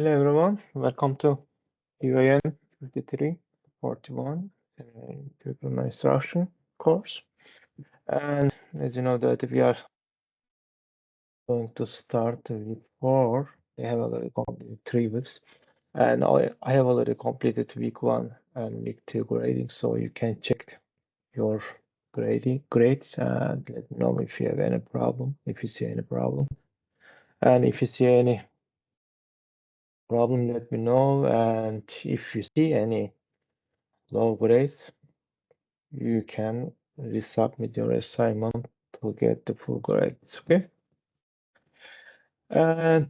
Hello everyone, welcome to UAN 5341 curriculum instruction course. And as you know that we are going to start week 4. I have already completed 3 weeks, and I have already completed week 1 and week 2 grading, so you can check your grades and let me know if you have any problem, if you see any problem. And if you see any problem, let me know. And if you see any low grades, you can resubmit your assignment to get the full grades. Okay. And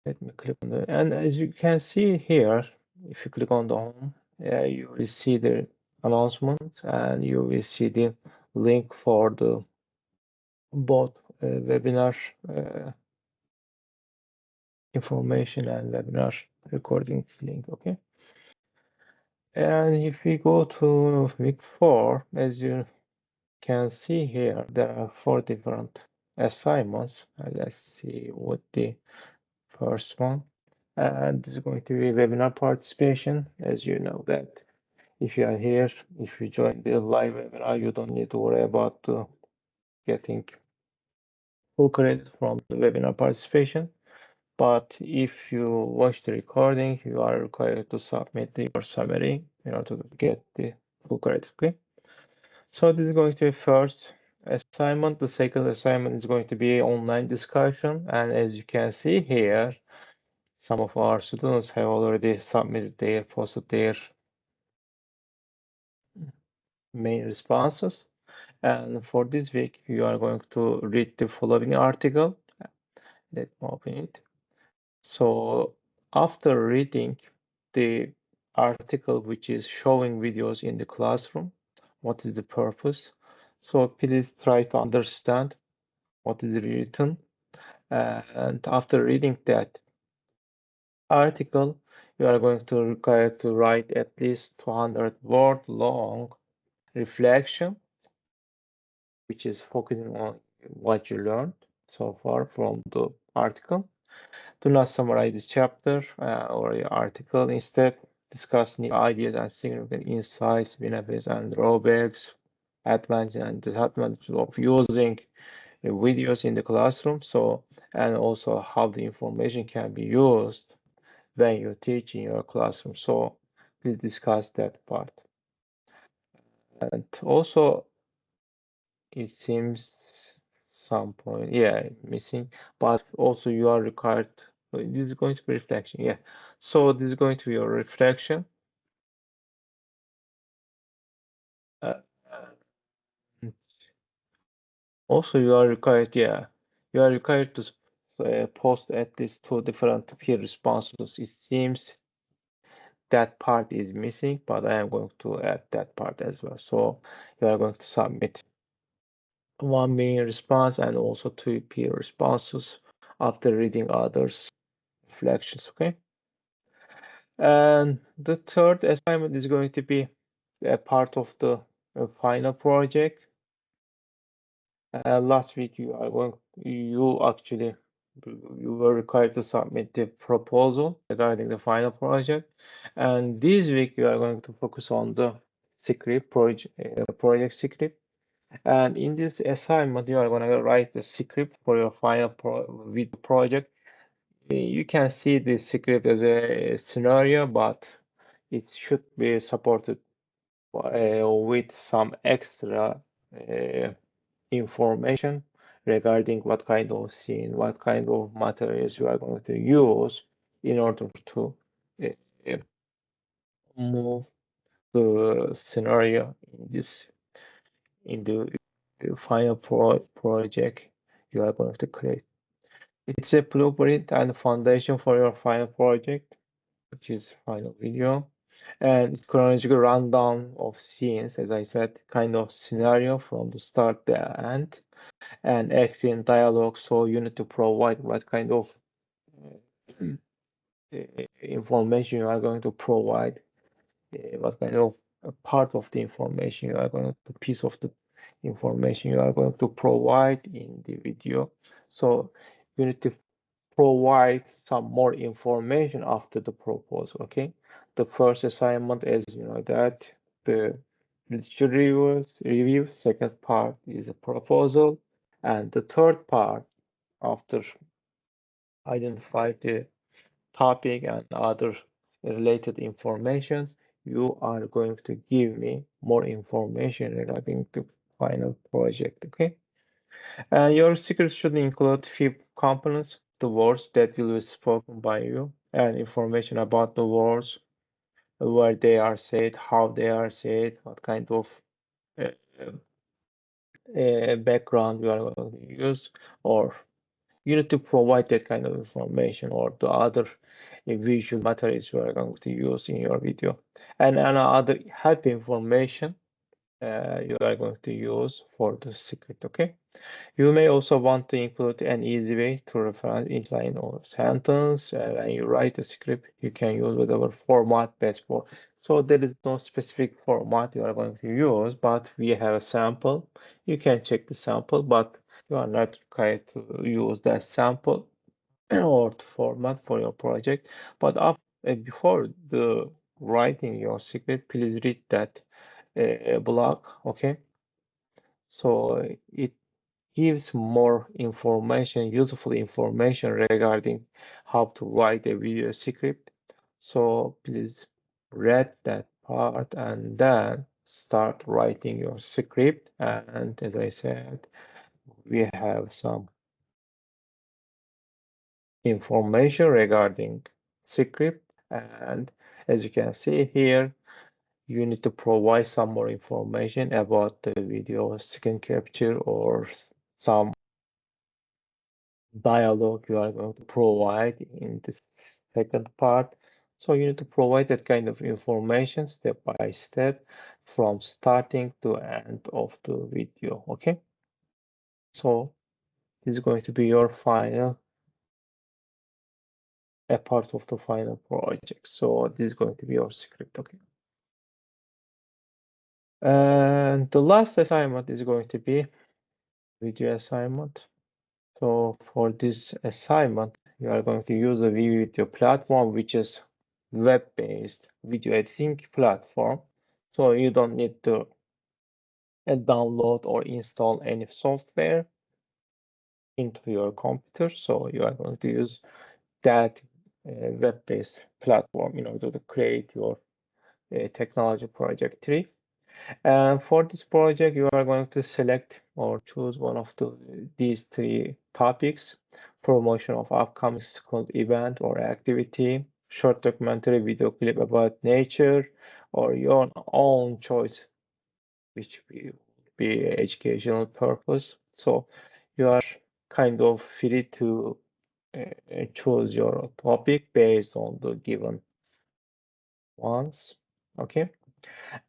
let me click on the, and as you can see here, if you click on the home, you will see the announcement and you will see the link for the both webinar information and webinar recording link. Okay. And if we go to week 4, as you can see here, there are 4 different assignments. Let's see what the first one. And this is going to be webinar participation. As you know that if you are here, if you join the live webinar, you don't need to worry about getting full credit from the webinar participation. But if you watch the recording, you are required to submit your summary in order to get the full credit. Okay. So this is going to be first assignment. The second assignment is going to be online discussion. And as you can see here, some of our students have already submitted posted their main responses. And for this week, you are going to read the following article. Let me open it. So after reading the article, which is showing videos in the classroom, what is the purpose? So please try to understand what is written. And after reading that article, you are going to require to write at least 200 word long reflection, which is focusing on what you learned so far from the article. Do not summarize this chapter or your article. Instead, discuss new ideas and significant insights, benefits and drawbacks, advantages and disadvantages of using videos in the classroom. So, and also how the information can be used when you teach in your classroom. So please discuss that part. And also, it seems some point, yeah, missing, but also you are required, this is going to be reflection, yeah. So this is going to be your reflection. Uh, Also, you are required, yeah, you are required to post at least 2 different peer responses. It seems that part is missing, but I am going to add that part as well. So you are going to submit one main response and also 2 peer responses after reading others' reflections, okay? And the third assignment is going to be a part of the final project. Last week you actually you were required to submit the proposal regarding the final project, and this week you are going to focus on the script project script. And in this assignment, you are going to write the script for your final video project. You can see the script as a scenario, but it should be supported with some extra information regarding what kind of scene, what kind of materials you are going to use in order to uh, move the scenario in the final project you are going to create. It's a blueprint and foundation for your final project, which is final video. And it's chronological rundown of scenes, as I said, kind of scenario from the start to the end, and action dialogue. So you need to provide what kind of information you are going to provide, what kind of part of the information you are going to, piece of the information you are going to provide in the video. So you need to provide some more information after the proposal. Okay, the first assignment, as you know, that the literature review. Second part is a proposal, and the third part, after identify the topic and other related informations, you are going to give me more information regarding the final project. Okay. Your secrets should include few components, the words that will be spoken by you, and information about the words, where they are said, how they are said, what kind of uh, background you are going to use, or you need to provide that kind of information or the other visual materials you are going to use in your video. And another help information you are going to use for the script, okay? You may also want to include an easy way to reference each line or sentence. When you write a script, you can use whatever format best for. So there is no specific format you are going to use, but we have a sample. You can check the sample, but you are not required to use that sample or format for your project. But before the writing your script, please read that blog, okay? So it gives more information, useful information regarding how to write a video script. So please read that part and then start writing your script. And as I said, we have some information regarding script. And as you can see here, you need to provide some more information about the video screen capture or some dialogue you are going to provide in the second part. So you need to provide that kind of information step by step from starting to end of the video. Okay. So this is going to be your final, a part of the final project. So this is going to be your script. Okay. And the last assignment is going to be video assignment. So for this assignment, you are going to use a video platform, which is web-based video editing platform. So you don't need to download or install any software into your computer. So you are going to use that web-based platform in order to create your technology project tree. And for this project, you are going to select or choose one of these three topics: promotion of upcoming school event or activity, short documentary video clip about nature, or your own choice, which will be educational purpose. So you are kind of free to choose your topic based on the given ones. Okay.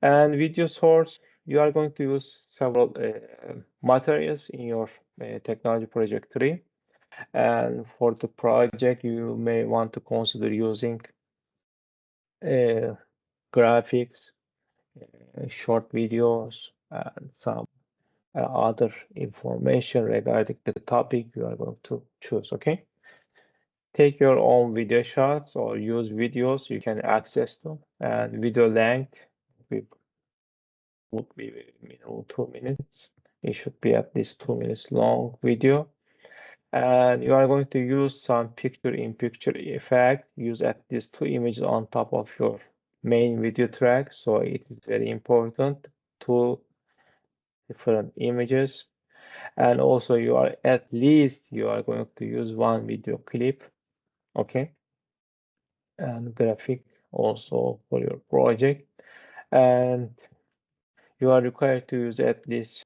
And video source, you are going to use several materials in your technology project tree. And for the project, you may want to consider using uh, graphics, short videos, and some other information regarding the topic you are going to choose. Okay. Take your own video shots or use videos you can access them. And video length, we would be minimum 2 minutes. It should be at least 2 minutes long video. And you are going to use some picture-in-picture effect. Use at least 2 images on top of your main video track. So it is very important. Two different images. And also you are going to use one video clip. Okay. And graphic also for your project. And you are required to use at least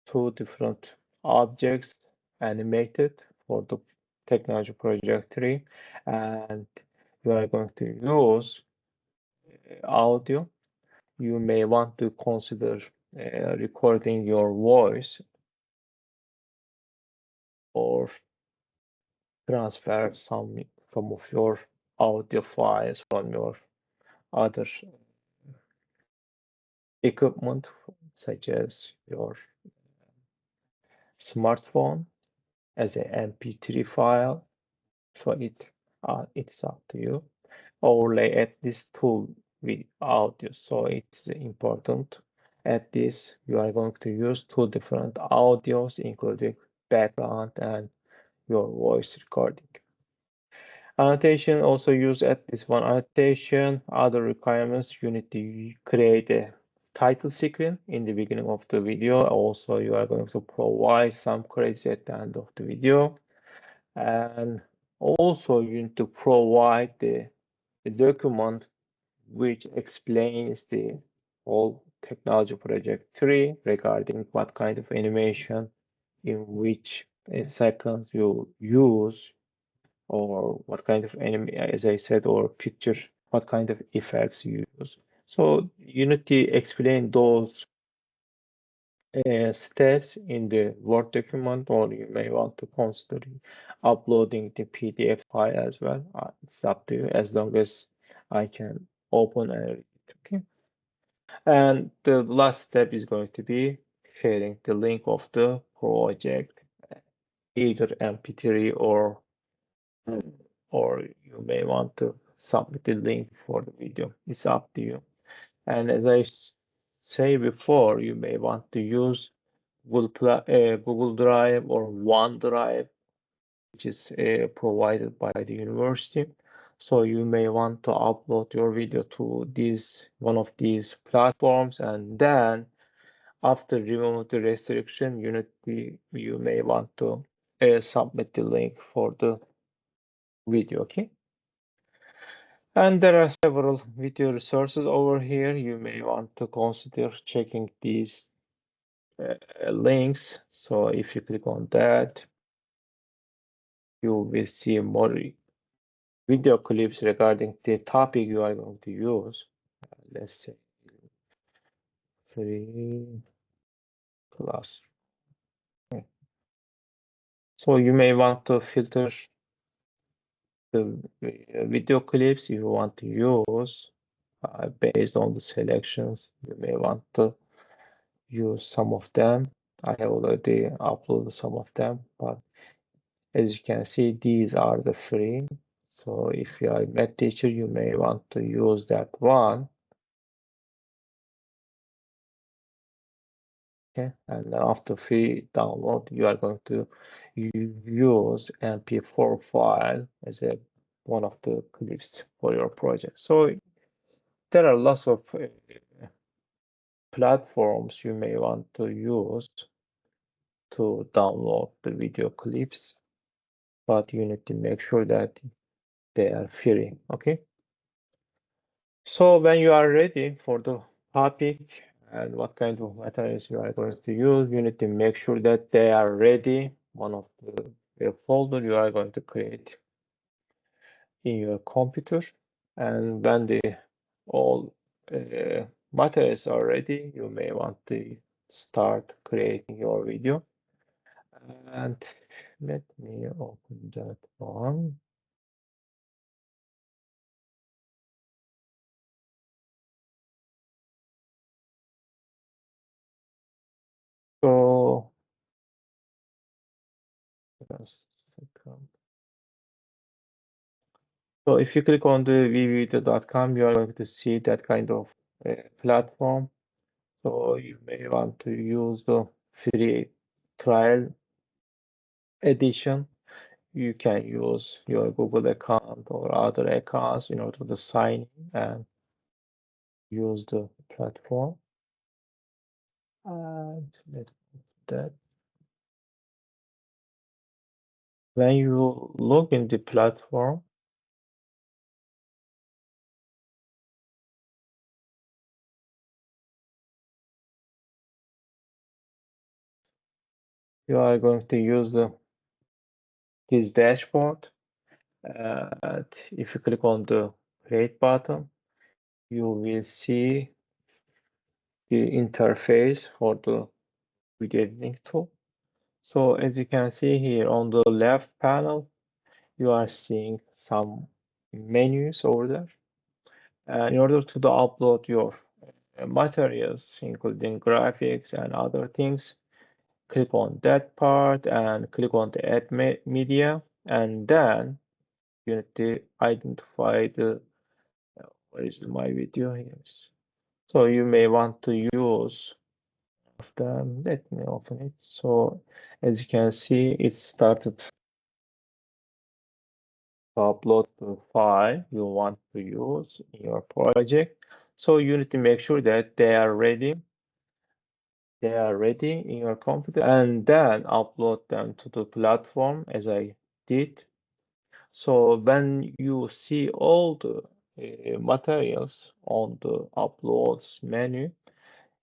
two different objects animated for the technology project tree, and you are going to use audio. You may want to consider recording your voice or transfer some of your audio files from your other equipment, such as your smartphone, as an MP3 file. So it's up to you. Overlay at this tool with audio. So it's important. At this, you are going to use two different audios, including background and your voice recording. Annotation also use at this one annotation. Other requirements, you need to create a title sequence in the beginning of the video. Also, you are going to provide some credits at the end of the video. And also you need to provide the document which explains the whole technology project 3 regarding what kind of animation in which seconds you use or what kind of anime, as I said, or picture, what kind of effects you use. So you need to explain those steps in the Word document, or you may want to consider uploading the PDF file as well. It's up to you as long as I can open and read it. Okay. And the last step is going to be sharing the link of the project, either MP3 or you may want to submit the link for the video. It's up to you. And as I say before, you may want to use Google Drive or OneDrive, which is provided by the university. So you may want to upload your video to one of these platforms, and then after remove the restriction, you may want to submit the link for the video. Okay. And there are several video resources over here. You may want to consider checking these links. So if you click on that, you will see more video clips regarding the topic you are going to use. Let's say free class. So you may want to filter the video clips you want to use based on the selections. You may want to use some of them. I have already uploaded some of them, but as you can see, these are the free. So if you are a math teacher, you may want to use that one. Okay, and after free download, you are going to use MP4 file as one of the clips for your project. So there are lots of platforms you may want to use to download the video clips, but you need to make sure that they are free. Okay. So when you are ready for the topic and what kind of materials you are going to use, you need to make sure that they are ready. One of the folder you are going to create in your computer, and when the all materials are ready, you may want to start creating your video. And let me open that one. So just a second. So if you click on the vvideo.com, you are going to see that kind of platform. So you may want to use the free trial edition. You can use your Google account or other accounts in order to sign in and use the platform. And let that. When you log in the platform, you are going to use this dashboard. And if you click on the create button, you will see the interface for the video editing tool. So as you can see here on the left panel, you are seeing some menus over there. And in order to upload your materials, including graphics and other things, click on that part and click on the add media, and then you need to identify the where is my video? Yes. So you may want to use them. Let me open it. So as you can see, it started to upload the file you want to use in your project. So you need to make sure that they are ready. They are ready in your computer and then upload them to the platform as I did. So when you see all the materials on the uploads menu,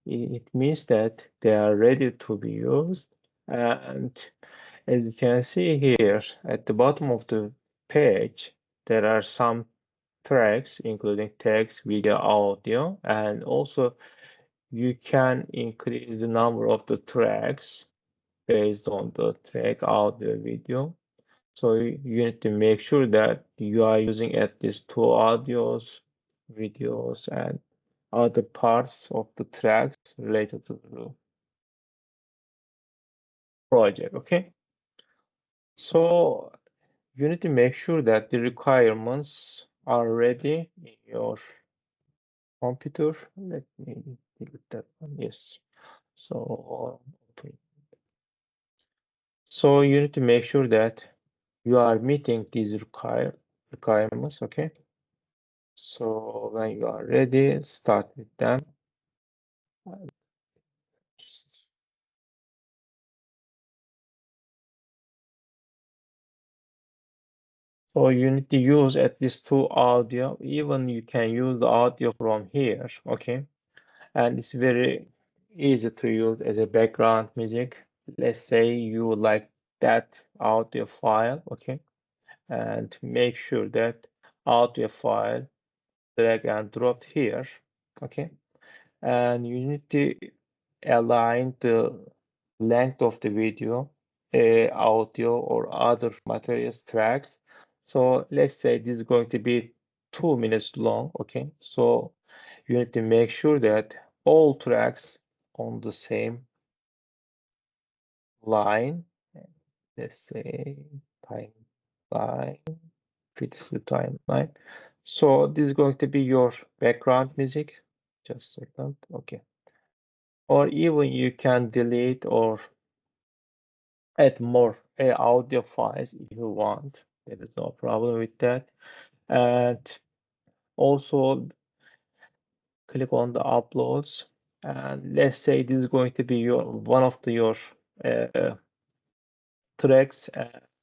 it means that they are ready to be used. And as you can see here at the bottom of the page, there are some tracks, including text, video, audio, and also you can increase the number of the tracks based on the track, audio, video. So you need to make sure that you are using at least two audios, videos, and other parts of the tracks related to the project, okay? So you need to make sure that the requirements are ready in your computer. Let me delete that one. Yes. So, okay. So you need to make sure that you are meeting these requirements, okay? So when you are ready, start with them. So you need to use at least two audio. Even you can use the audio from here, okay? And it's very easy to use as a background music. Let's say you like that audio file, okay? And make sure that audio file drag and drop here, okay? And you need to align the length of the video, audio, or other materials tracks. So let's say this is going to be 2 minutes long, okay? So you need to make sure that all tracks on the same line, let's say timeline, fits the timeline. So this is going to be your background music. Just a second, okay. Or even you can delete or add more audio files if you want. There is no problem with that. And also click on the uploads. And let's say this is going to be your one of your uh, tracks,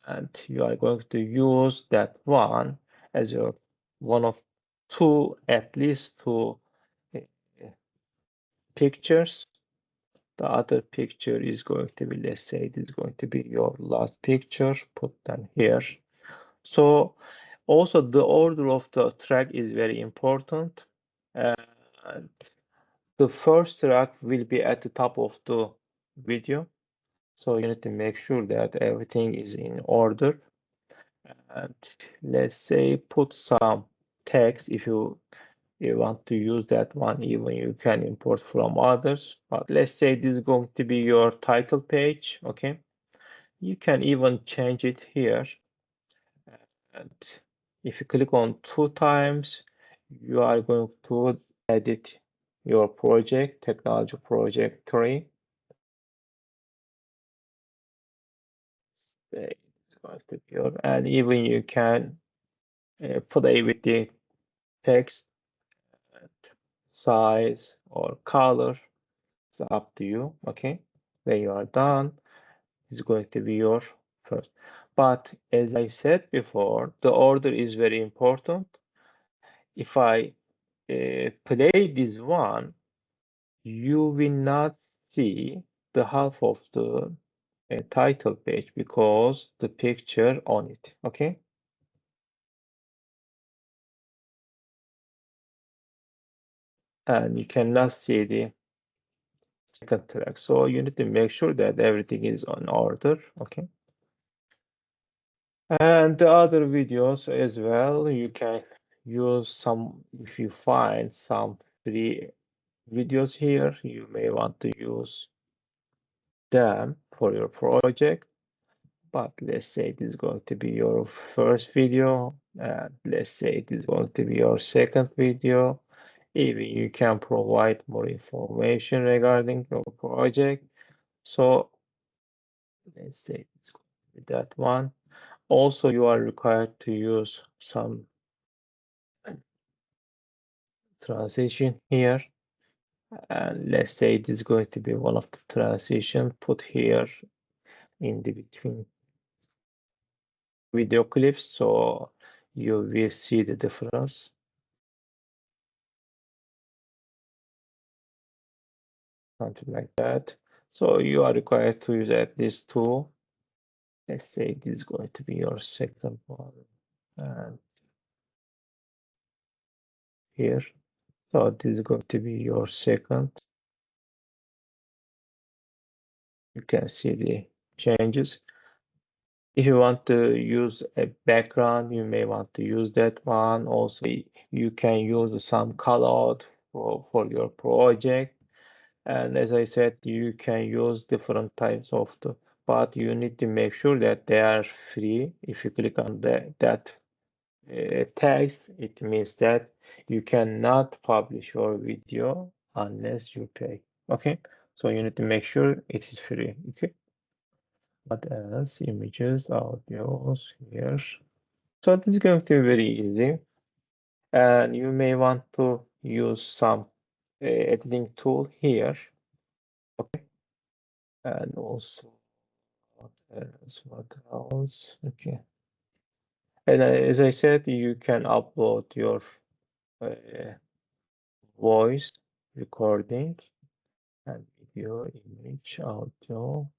and you are going to use that one as your one of two, at least two uh, pictures. The other picture is going to be, let's say, this is going to be your last picture. Put them here. So also the order of the track is very important. And the first track will be at the top of the video. So you need to make sure that everything is in order. And let's say put some text if you want to use that one, even you can import from others. But let's say this is going to be your title page, okay? You can even change it here. And if you click on 2 times, you are going to edit your project, technology project 3. It's going to be and even you can play with the text and size or color. It's up to you, okay? When you are done, it's going to be your first. But as I said before, the order is very important. If I play this one, you will not see the half of the title page because the picture on it, okay? And you cannot see the second track. So you need to make sure that everything is on order, okay? And the other videos as well, you can use some, if you find some free videos here, you may want to use them for your project. but let's say it is going to be your first video, and let's say it is going to be your second video. Even you can provide more information regarding your project. So let's say it's going to be that one. Also, you are required to use some transition here. And let's say it is going to be one of the transition put here in the between video clips, so you will see the difference. Something like that. So you are required to use at least two. Let's say this is going to be your second one, and here. So this is going to be your second. You can see the changes. If you want to use a background, you may want to use that one. Also, you can use some callout for your project. And as I said, you can use different types of the, but you need to make sure that they are free. If you click on that text, it means that you cannot publish your video unless you pay. Okay, so you need to make sure it is free. Okay, what else? Images, audios here. So this is going to be very easy, and you may want to use some editing tool here. Okay, and also what else? What else? Okay, and as I said, you can upload your uh, voice recording and video, image, audio,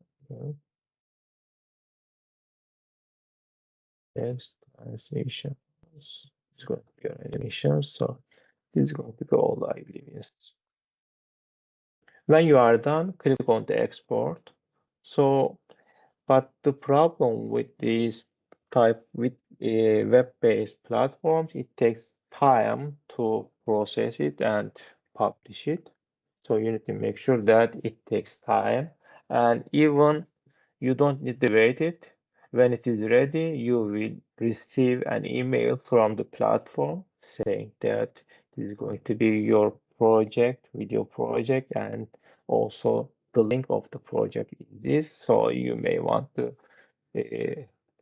text, translations. It's going to be your animation. So this is going to be all, I believe. Yes. When you are done, click on the export. So, but the problem with these type with web-based platforms, it takes time to process it and publish it. So you need to make sure that it takes time, and even you don't need to wait it. When it is ready, you will receive an email from the platform saying that this is going to be your project, video project, and also the link of the project is this. So you may want to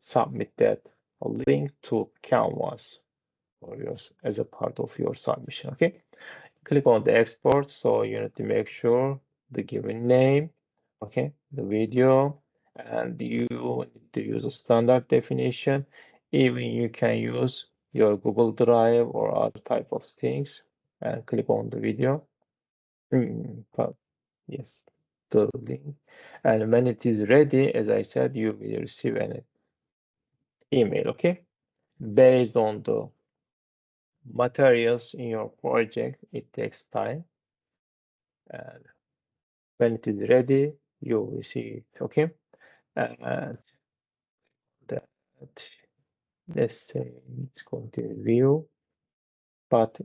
submit that link to Canvas for yours as a part of your submission. Okay, click on the export. So you need to make sure the given name, okay, the video, and you need to use a standard definition. Even you can use your Google Drive or other type of things, and click on the video. But yes, the link. And when it is ready, as I said, you will receive an email, okay? Based on the materials in your project, it takes time. And when it is ready, you will see it, okay? And that, let's say it's going to view, but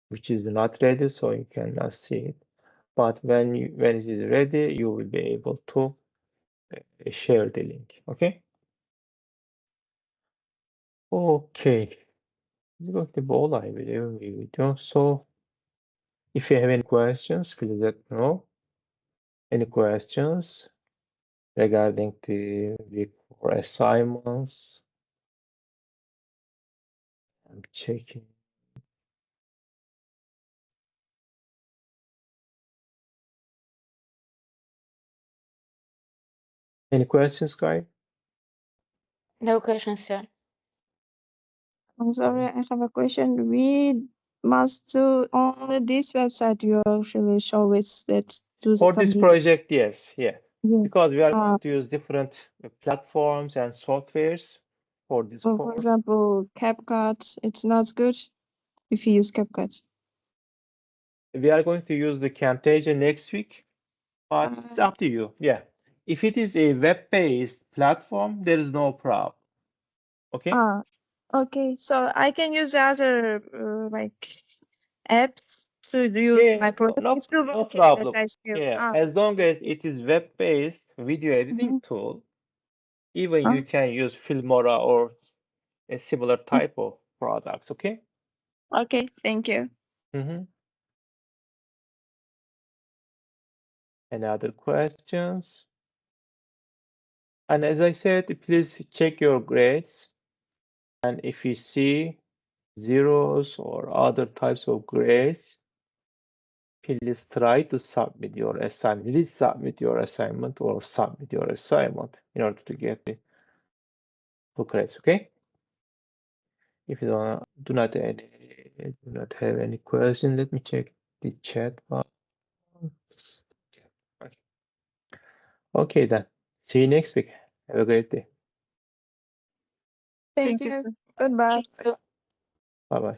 which is not ready, so you cannot see it. But when it is ready, you will be able to share the link, okay? Okay, it's going to be all I believe in the video. So if you have any questions, please let me know. Any questions regarding the week 4 assignments? I'm checking. Any questions, guy? No questions, sir. I'm sorry, I have a question. We must do only this website you actually show us that to the For this public. project, yes, yeah. Yeah. Because we are going to use different platforms and softwares for this So for course. example, CapCut, it's not good if you use CapCut. We are going to use the Camtasia next week, but it's up to you. Yeah. If it is a web-based platform, there is no problem. Okay? Ah, okay. So I can use the other like apps to do Yeah, my project. no, It's still no okay that problem. I still Yeah, ah as long as it is web-based video editing mhm. tool, Even you can use Filmora or a similar type of products, okay? Okay, thank you. Any other questions? And as I said, please check your grades. And if you see zeros or other types of grades, please try to submit your assignment. Resubmit your assignment or submit your assignment in order to get the full grades, okay? If you do not have any question, let me check the chat box. Okay. Okay, then. See you next week. Have a great day. Thank Thank you. you. Goodbye. Thank you. Bye bye.